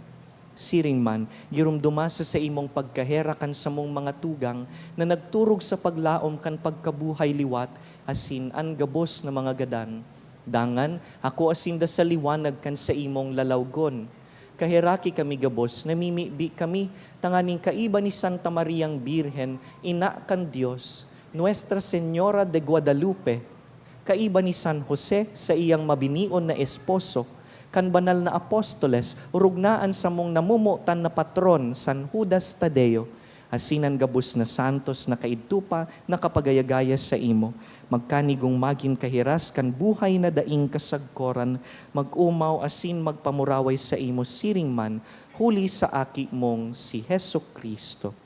Siring man, girumduma sa imong pagkahera kan sa mong mga tugang na nagturog sa paglaom kan pagkabuhay liwat, asin an gabos na mga gadan. Dangan, ako asin da sa liwanag kan sa imong lalawgon. Kahiraki kami gabos, namimibi kami, tanganing kaiba ni Santa Mariang Birhen, ina kan Diyos, Nuestra Señora de Guadalupe, kaiba ni San Jose sa iyang mabinion na esposo, kan banal na apostoles, urugnaan sa mong namumutan na patron, San Judas Tadeo, asinan gabos na santos na kaidtupa na kapagayagaya sa imo, magkanigong maging kahiras kan buhay na daing kasagkoran, mag-umaw asin magpamuraway sa imo siring man, huli sa aki mong si Heso Kristo.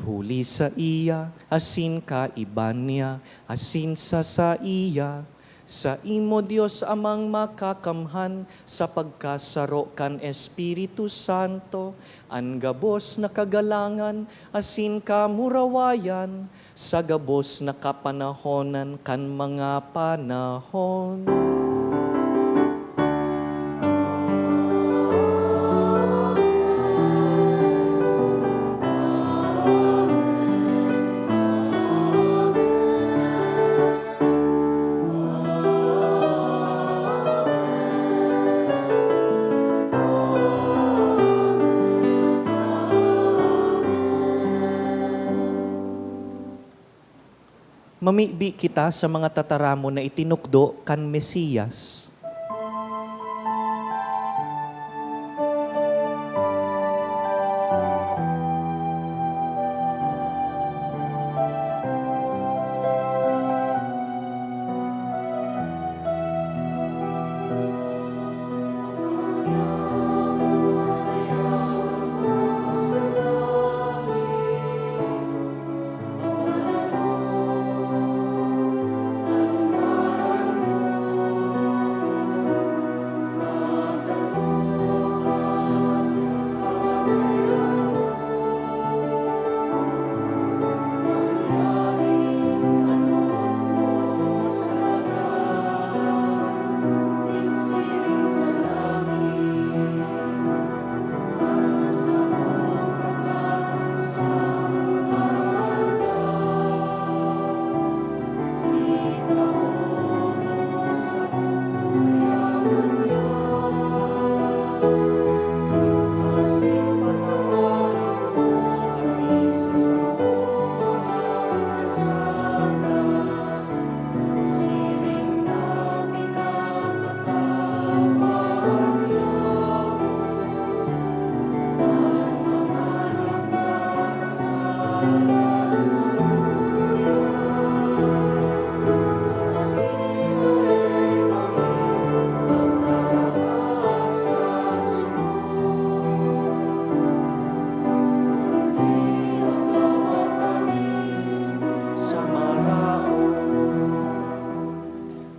Huli sa iya, asin kaiban niya, asin sa iya, sa imo Dios amang makakamhan, sa pagkasaro kan Espiritu Santo, an gabos na kagalangan, asin kamurawayan, sa gabos na kapanahonan kan mga panahon. Mamibi kita sa mga tataramo na itinukdo kan Mesiyas.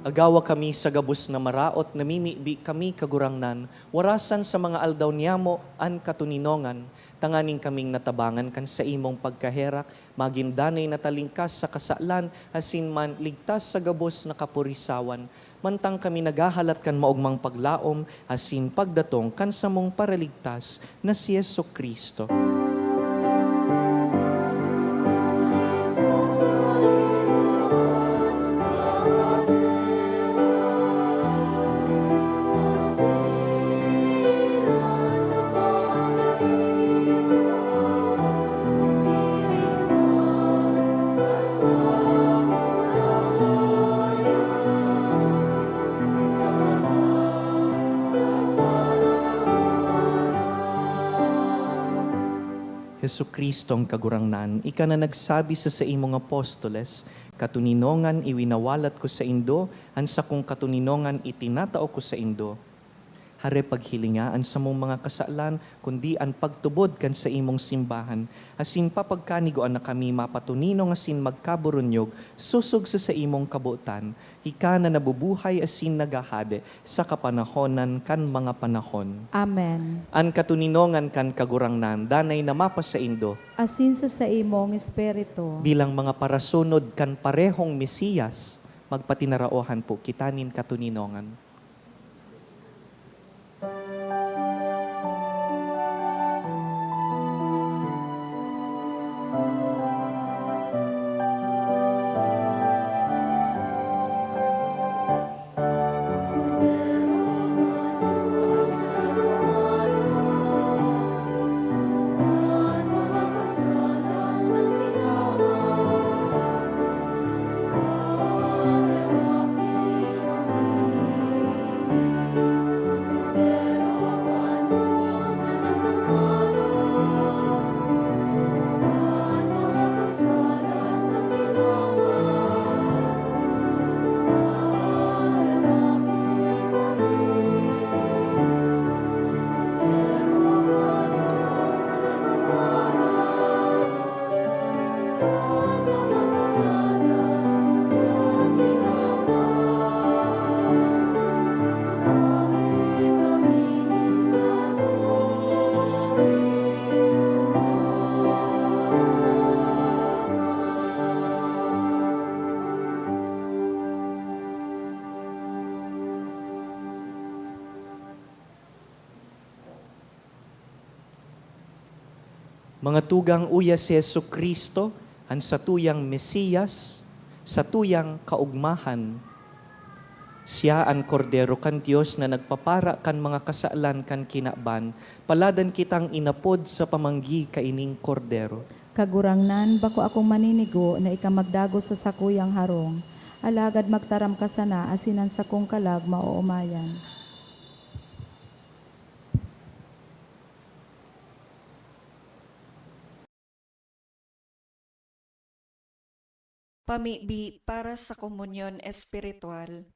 Agawa kami sa gabos na maraot, namimibi kami kagurangnan, warasan sa mga aldaw niyamo an katuninongan, tanganing kaming natabangan kan sa imong pagkaherak, maging danay natalingkas sa kasalan, asin man ligtas sa gabos na kapurisawan, mantang kami nagahalat kan maugmang paglaom, asin pagdatong kan sa mong paraligtas na si Yesu Kristo. Hesu Kristong kagurangnan, ika na nagsabi sa imong apostoles, katuninongan iwinawalat ko sa indo, ansa kong katuninongan itinatao ko sa indo. Hare paghilingaan sa mong mga kasalan, kundi ang pagtubod kan sa imong simbahan. Asin papagkanigoan na kami mapatuninong asin magkaburunyog, susog sa imong kabutan. Ika na nabubuhay asin nagahade sa kapanahonan kan mga panahon. Amen. An katuninongan kan kagurangnan, danay na mapa sa indo, Asin sa imong espiritu, bilang mga parasunod kan parehong Mesiyas, magpatinaraohan po kitanin katuninongan. Mga tugang uya si Yesu Kristo, ang satuyang Mesiyas, satuyang kaugmahan. Siya ang kordero kan Diyos na nagpapara kan mga kasaalan kan kinaban, paladan kitang inapod sa pamanggi kaining kordero. kagurangnan bako akong maninigo na ikamagdago sa sakuyang harong. Alagad magtaram ka sana asinan sa kong kalag mauumayan. Pamibi para sa komunyon espiritual.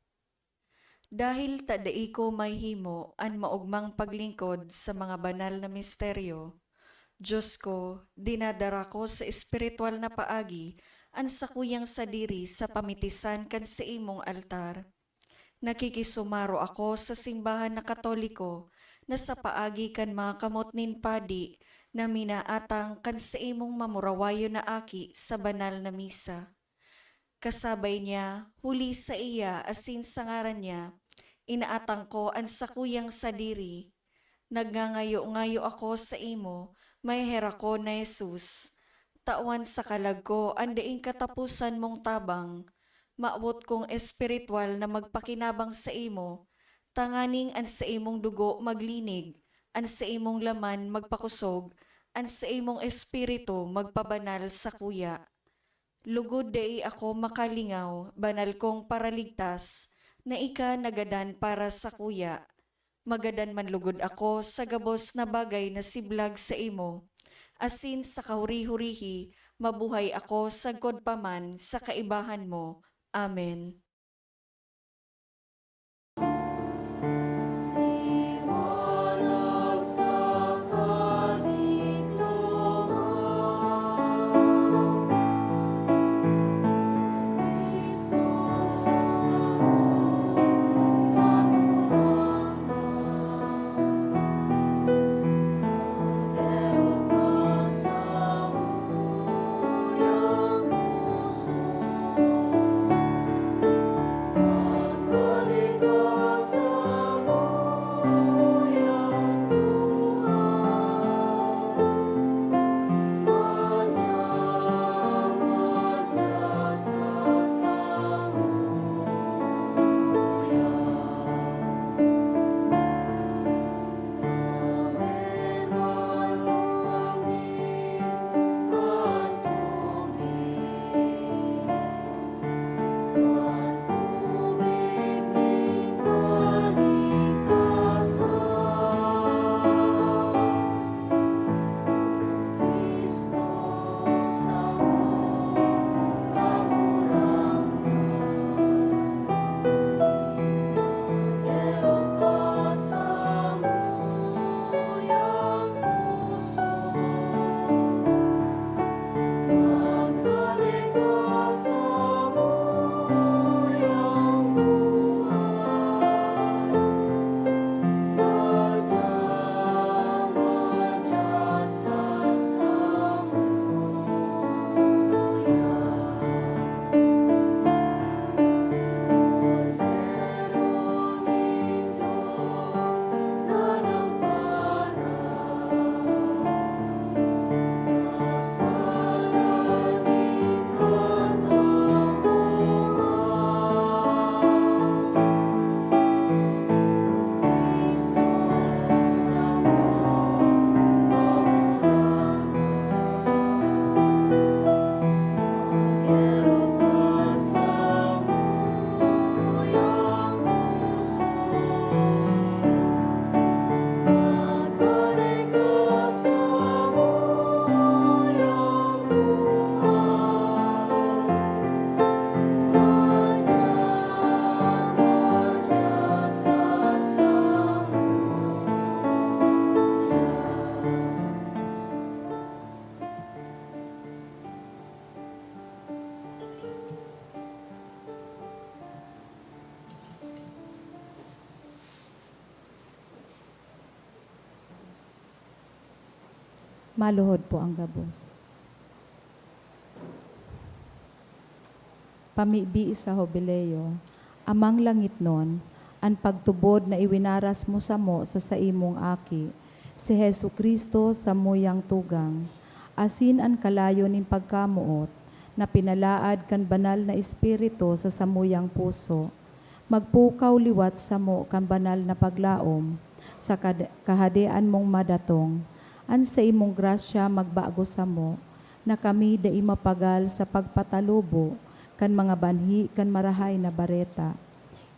Dahil tadai ko may himo an maugmang paglingkod sa mga banal na misteryo, Diyos ko, dinadara ko sa espiritual na paagi ang sakuyang sadiri sa pamitisan kan sa imong altar. Nakikisumaro ako sa simbahan na Katoliko na sa paagi kan mga kamot nin padi na minaatang kan sa imong mamurawayo na aki sa banal na misa. Kasabay niya, huli sa iya asin sa ngaran niya, inaatang ko ang sakuyang sadiri. Nagngangayo-ngayo ako sa imo, may hera ko na Jesus. Tawan sa kalag ko, andaing katapusan mong tabang. Maawot kong espiritual na magpakinabang sa imo. Tanganing an sa imong dugo maglinig, an sa imong laman magpakusog, an sa imong espiritu magpabanal sa kuya. Lugod dai ako makalingaw, banal kong paraligtas, na ika nagadan para sa kuya. Magadan man lugod ako sa gabos na bagay na siblag sa imo. Asin sa kahuri-hurihi, mabuhay ako sa godpaman sa kaibahan mo. Amen. Maluhod po ang gabos. Pamibi sa Hobileo, amang langit nun, ang pagtubod na iwinaras mo sa saimong aki, si Hesu Kristo sa muyang tugang, asin ang kalayo ning pagkamuot, na pinalaad kan banal na espiritu sa samuyang puso, magpukaw liwat sa mo kan banal na paglaom, sa kahadean mong madatong, an sa imong grasya magbago sa mo, na kami da imapagal sa pagpatalubo, kan mga banhi kan marahay na bareta.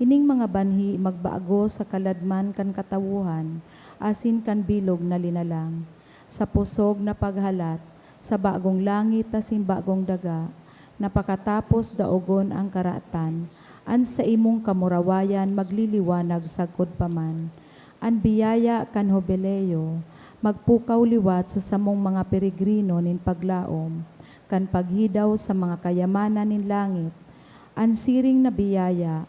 Ining mga banhi magbago sa kaladman kan katawuhan, asin kan bilog na linalang, sa pusog na paghalat, sa bagong langit asin bagong daga, napakatapos daogon ang karatan, an sa imong kamurawayan magliliwanag sagkod paman. An biyaya kan Hobileo, magpukaw liwat sa samong mga peregrino nin paglaom, kan paghidaw sa mga kayamanan nin langit, an siring na biyaya,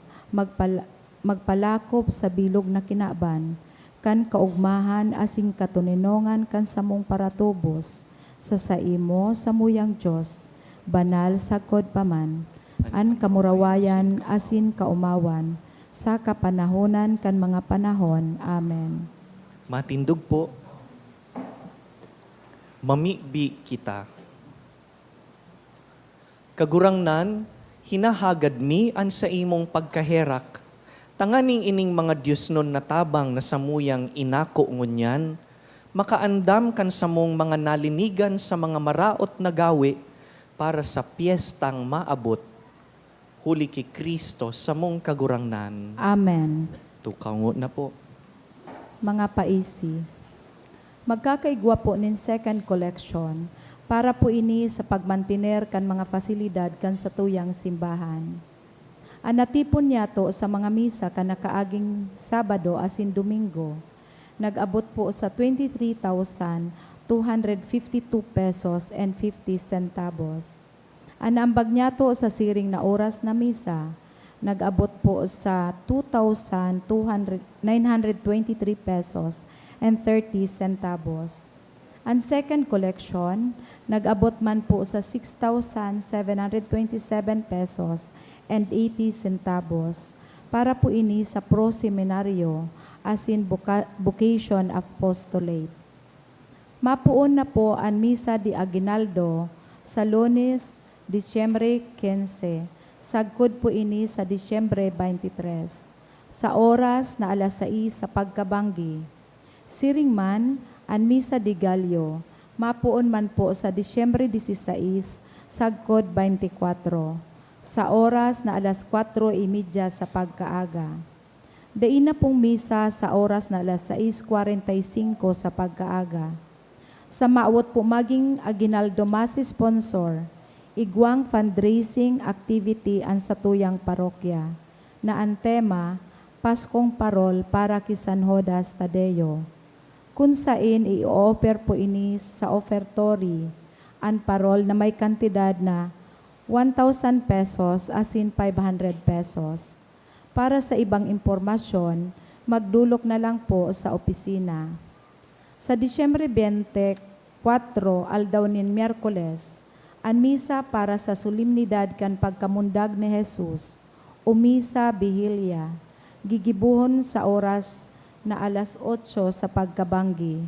magpalakop sa bilog na kinaban, kan kaugmahan asing katuninongan kan samong paratubos, sa saimo samuyang Diyos, banal sagkod paman, an kamurawayan asin kaumawan, sa kapanahonan kan mga panahon. Amen. Matindog po. Mamibi kita. Kagurangnan, hinahagad mi an sa imong pagkaherak. Tanganing ining mga Diyos nun natabang na samuyang inako ngunyan, makaandam kan samong mga nalinigan sa mga maraot na gawi para sa piyestang maabot. Huli ki Kristo sa mong kagurangnan. Amen. Tukango na po. Mga paisi, magkakaigwa po nin second collection para po ini sa pagmantiner kan mga fasilidad kan sa tuyang simbahan. Anatipon niya to sa mga misa kan nakaaging Sabado asin Domingo, nag-abot po sa 23,252 pesos and 50 centavos. Anambag niya to sa siring na oras na misa, nag-abot po sa 2,923 pesos and 30 centavos. Ang second collection, nag-abot man po sa 6,727 pesos and 80 centavos para po ini sa pro-seminaryo as in vocation apostolate. Mapuon na po ang Misa de Aguinaldo sa Lunes, Disyembre 15, sagkod po ini sa Disyembre 23, sa oras na 6:00 sa pagkabanggi. Siring man, ang Misa de Gallo, mapuon man po sa Disyembre 16, sagkod 24, sa oras na 4:30 sa pagkaaga. Dain na pong misa sa oras na 6:45 sa pagkaaga. Sa maawot po maging Aguinaldo Mass sponsor, igwang fundraising activity ang satuyang parokya, na ang tema, Paskong Parol para kay San Judas Tadeo. Kung sain i-offer po ini sa offertory, ang parol na may kantidad na 1,000 pesos asin 500 pesos. Para sa ibang impormasyon, magdulok na lang po sa opisina. Sa Disyembre 24, aldaw nin Miyerkules, ang misa para sa solemnidad kan pagkamundag ni Jesus, o misa Bihilya, gigibuhon sa oras na 8:00 sa pagkabanggi.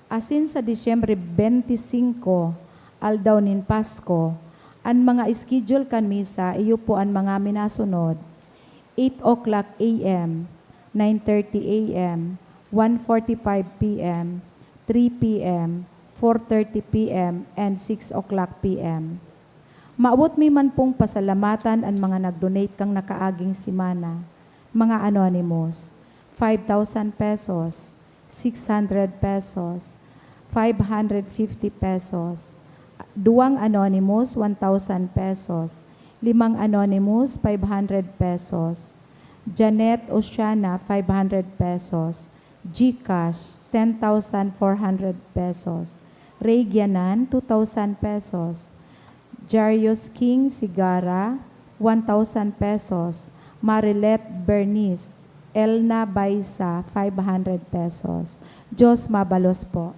Asin sa Disyembre 25, aldaw nin Pasko, ang mga schedule kan misa, iyo po ang mga minasunod: 8:00 a.m., 9:30 a.m., 1:45 p.m., 3 p.m., 4:30 p.m., and 6:00 p.m. Maabot mi man pong pasalamatan ang mga nag-donate kang nakaaging simana. Mga anonymous, 5,000 pesos, 600 pesos, 550 pesos. Duwang anonymous, 1,000 pesos. 5 anonymous, 500 pesos. Janet Oceana, 500 pesos. GCash, 10,400 pesos. Ray Gianan, 2,000 pesos. Jarius King Sigara, 1,000 pesos. Marilet Bernice, Elna Baisa, 500 pesos. Diyos mabalos po.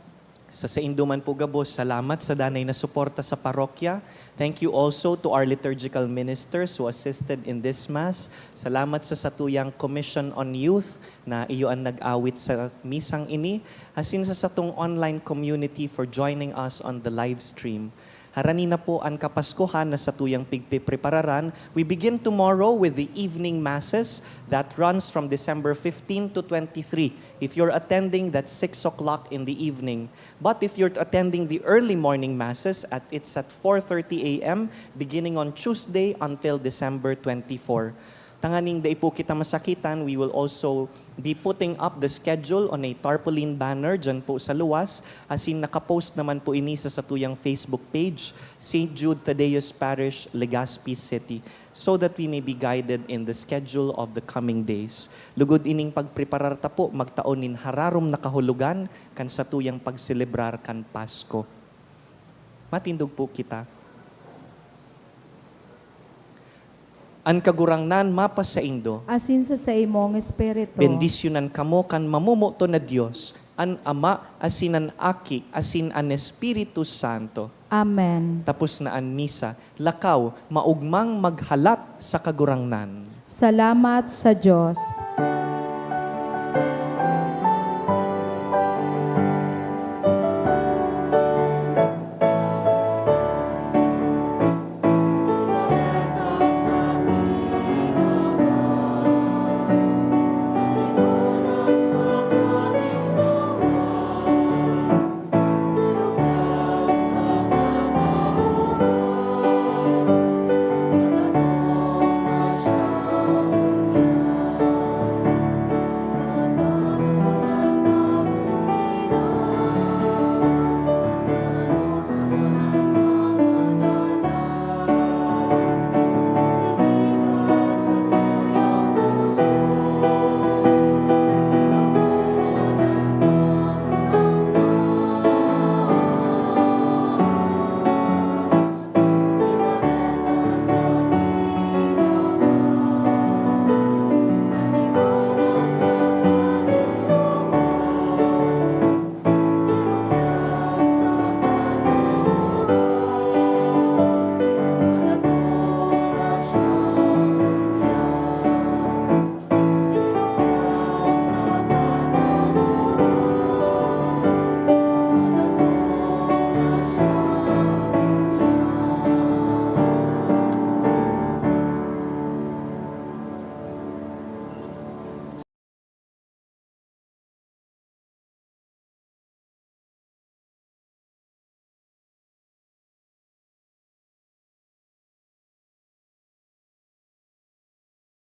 Sa Induman po gabos, salamat sa danay na suporta sa parokya. Thank you also to our liturgical ministers who assisted in this Mass. Salamat sa satuyang Commission on Youth na iyo ang nag-awit sa misang ini. Asin sa satong online community for joining us on the live stream. Harani na po ang Kapaskuhan na satuyang pigpiprepararan. We begin tomorrow with the evening masses that runs from December 15 to 23. If you're attending, that's 6 o'clock in the evening. But if you're attending the early morning masses, it's at 4:30 a.m. beginning on Tuesday until December 24. Tanganing dai po kita masakitan, we will also be putting up the schedule on a tarpaulin banner dyan po sa luwas. Asin nakapost naman po ini sa satuyang Facebook page, St. Jude Tadeus Parish, Legazpi City, so that we may be guided in the schedule of the coming days. Lugod ining pagpreparar ta po, magtaonin hararom na kahulugan kan satuyang pagselebrar kan Pasko. Matindog po kita. An kagurangnan mapas sa Indo, Asin sa imong espiritu. bendisyonan kamo kan mamumuto na Dios, an Ama, asinan Aki, asin an Espiritu Santo. Amen. Tapos na an misa, lakaw, maugmang maghalat sa kagurangnan. Salamat sa Diyos.